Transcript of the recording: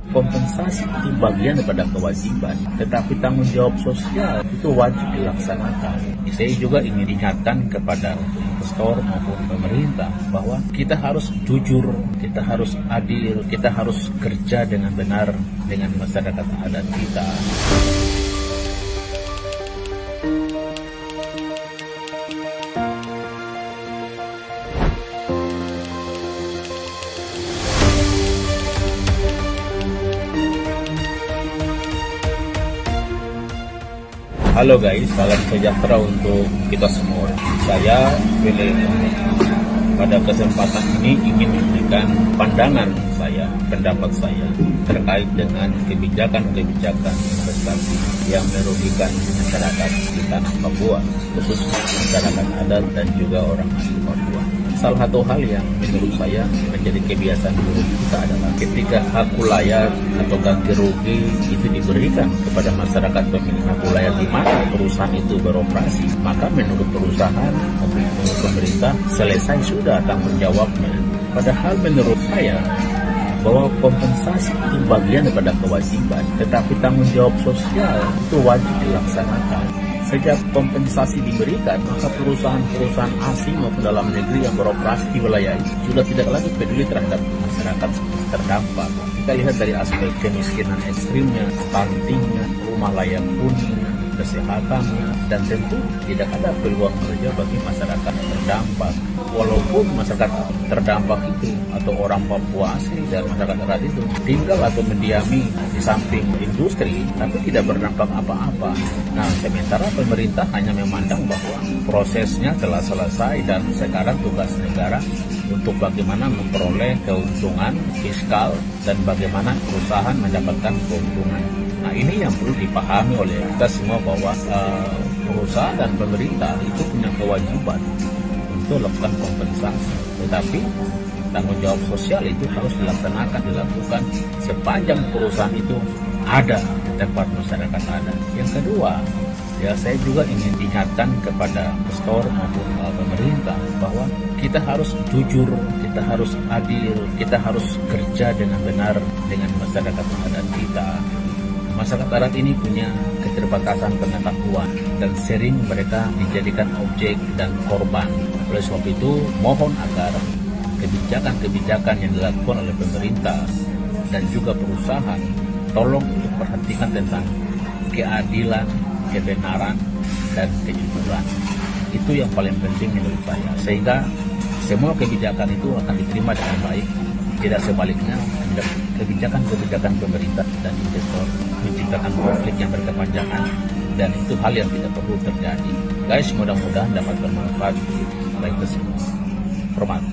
kompensasi itu bagian daripada kewajiban, tetapi tanggung jawab sosial itu wajib dilaksanakan. Saya juga ingin ingatkan kepada investor maupun pemerintah bahwa kita harus jujur, kita harus adil, kita harus kerja dengan benar dengan masyarakat adat kita. Halo guys, salam sejahtera untuk kita semua. Saya Willy. Pada kesempatan ini ingin memberikan pandangan saya, pendapat saya terkait dengan kebijakan-kebijakan investasi yang merugikan masyarakat di tanah Papua, khususnya masyarakat adat dan juga orang asli Papua. Salah satu hal yang menurut saya menjadi kebiasaan buruk kita adalah ketika hak wilayah atau ganti rugi itu diberikan kepada masyarakat pemilik hak wilayah di mana perusahaan itu beroperasi, maka menurut perusahaan maupun menurut pemerintah selesai sudah tanggung jawabnya. Padahal menurut saya bahwa kompensasi itu bagian daripada kewajiban, tetapi tanggung jawab sosial itu wajib dilaksanakan. Sejak kompensasi diberikan, maka perusahaan-perusahaan asing maupun dalam negeri yang beroperasi di wilayah itu sudah tidak lagi peduli terhadap masyarakat terdampak. Kita lihat dari aspek kemiskinan ekstrimnya, stuntingnya, rumah layak huninya, kesehatannya, dan tentu tidak ada peluang kerja bagi masyarakat terdampak. Walaupun masyarakat terdampak itu atau orang Papua asli dan masyarakat adat itu tinggal atau mendiami di samping industri, tapi tidak berdampak apa-apa. Nah, sementara pemerintah hanya memandang bahwa prosesnya telah selesai dan sekarang tugas negara untuk bagaimana memperoleh keuntungan fiskal dan bagaimana perusahaan mendapatkan keuntungan. Nah, ini yang perlu dipahami oleh kita semua bahwa perusahaan dan pemerintah itu punya kewajiban untuk lakukan kompensasi, tetapi tanggung jawab sosial itu harus dilakukan sepanjang perusahaan itu ada di tempat masyarakat ada. Yang kedua, ya saya juga ingin ingatkan kepada investor maupun pemerintah bahwa kita harus jujur, kita harus adil, kita harus kerja dengan benar dengan masyarakat adat kita. Masyarakat adat ini punya keterbatasan pengetahuan dan sering mereka dijadikan objek dan korban. Oleh sebab itu, mohon agar kebijakan-kebijakan yang dilakukan oleh pemerintah dan juga perusahaan tolong untuk perhatikan tentang keadilan, kebenaran, dan kejujuran. Itu yang paling penting menurut saya, sehingga semua kebijakan itu akan diterima dengan baik. Tidak sebaliknya, kebijakan-kebijakan pemerintah dan investor menciptakan konflik yang berkepanjangan, dan itu hal yang tidak perlu terjadi. Guys, mudah-mudahan dapat bermanfaat bagi kita semua. Hormat.